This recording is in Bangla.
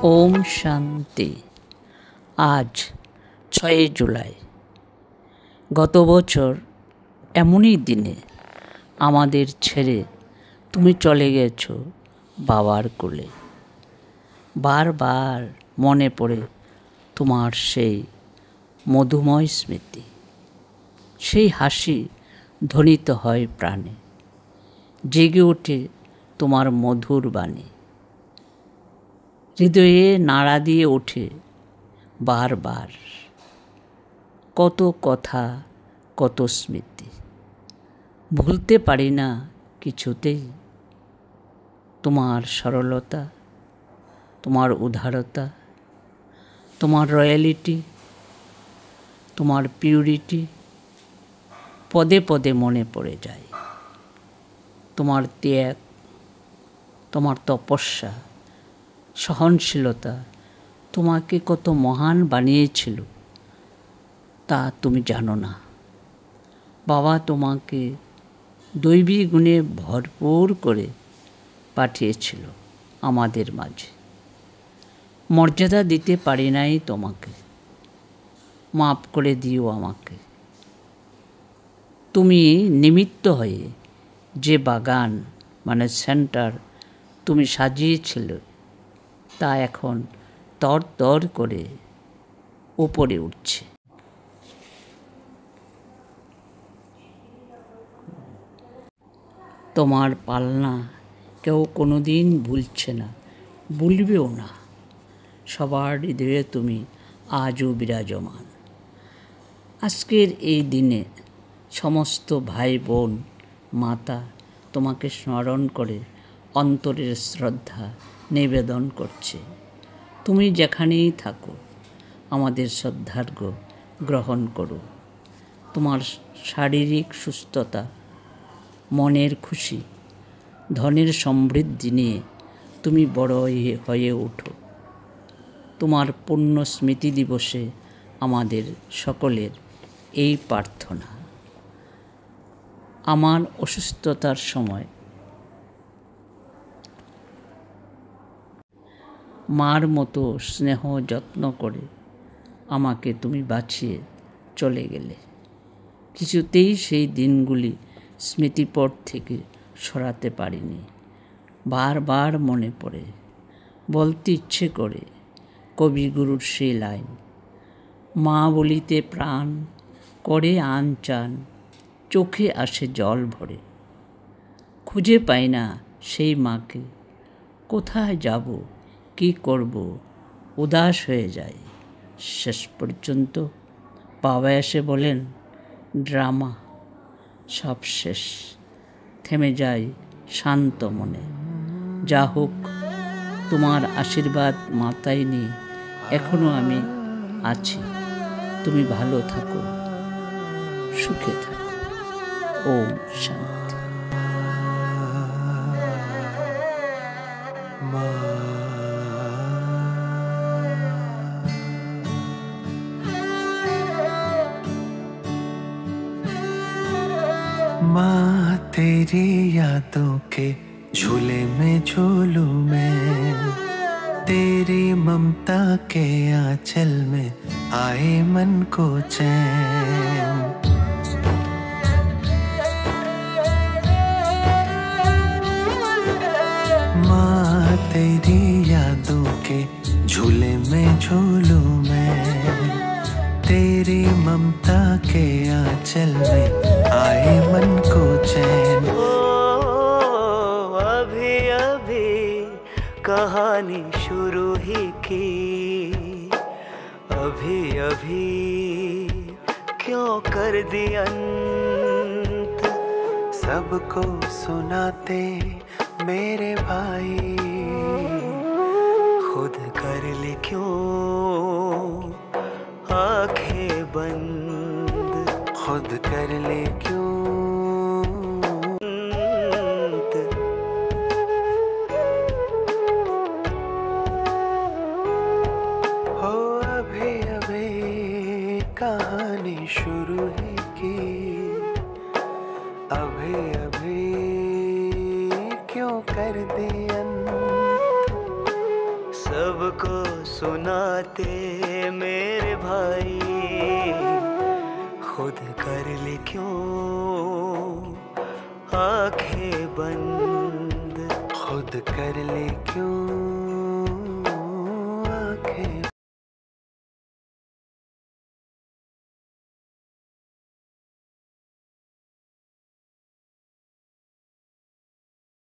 ওম শান্তি। আজ 6 জুলাই। গত বছর এমনই দিনে আমাদের ছেড়ে তুমি চলে গেছো বাবার কোলে। বারবার মনে পড়ে তোমার সেই মধুময় স্মৃতি, সেই হাসি ধ্বনিত হয় প্রাণে, জেগে ওঠে তোমার মধুর বাণী, হৃদয়ে নাড়া দিয়ে ওঠে বারবার। কত কথা, কত স্মৃতি, ভুলতে পারি না কিছুতেই তোমার সরলতা, তোমার উদারতা, তোমার রয়্যালিটি, তোমার পিউরিটি পদে পদে মনে পড়ে যায়। তোমার ত্যাগ, তোমার তপস্যা, সহনশীলতা তোমাকে কত মহান বানিয়েছিল তা তুমি জানো না। বাবা তোমাকে দৈবী গুণে ভরপুর করে পাঠিয়েছিল আমাদের মাঝে। মর্যাদা দিতে পারি নাই তোমাকে, মাপ করে দিও আমাকে। তুমি নিমিত্ত হয়ে যে বাগান মানে সেন্টার তুমি সাজিয়েছিলে তা এখন তর তর করে উপরে উঠছে। তোমার পালনা কেউ কোনোদিন ভুলছে না, ভুলবেও না। সবার হৃদয়ে তুমি আজও বিরাজমান। আজকের এই দিনে সমস্ত ভাই বোন মাতা তোমাকে স্মরণ করে অন্তরের শ্রদ্ধা নিবেদন করছে। তুমি যেখানেই থাকো আমাদের শ্রদ্ধার্ঘ্য গ্রহণ করো। তোমার শারীরিক সুস্থতা, মনের খুশি, ধনের সমৃদ্ধি নিয়ে তুমি বড় হয়ে ওঠো। তোমার পুণ্য স্মৃতি দিবসে আমাদের সকলের এই প্রার্থনা। আমার অসুস্থতার সময় মার মতো স্নেহ যত্ন করে আমাকে তুমি বাঁচিয়ে চলে গেলে। কিছুতেই সেই দিনগুলি স্মৃতিপট থেকে সরাতে পারিনি। বারবার মনে পড়ে, বলতে ইচ্ছে করে কবিগুরুর সেই লাইন, মা বলিতে প্রাণ করে আন চান, চোখে আসে জল ভরে। খুঁজে পাই না সেই মাকে, কোথায় যাব, কি করব, উদাস হয়ে যায়। শেষ পর্যন্ত বাবা এসে বলেন, ড্রামা সব শেষ। থেমে যাই শান্ত মনে। যা হোক, তোমার আশীর্বাদ মাথায় নিয়ে এখনো আমি আছি। তুমি ভালো থাকো, সুখে থাকো। ওম শান্তি। माँ तेरी यादों के झूले में झूलूं मैं, तेरी ममता के आंचल में आए मन को चैन। माँ तेरी यादों के झूले में झूलूं मैं, तेरी ममता के आंचल में आए मन को चैन। अभी अभी कहानी शुरू ही की, अभी अभी क्यों कर दी अंत। सबको सुनाते मेरे भाई, खुद कर ले क्यों आंखें बंद, खुद कर ले क्यों। हो अभी अभी कहानी शुरू ही की, अभी अभी क्यों कर दी अंत। सबको सबको सुनाते मेरे भाई। खुद कर ले क्यों आंखें बंद, खुद कर ले क्यों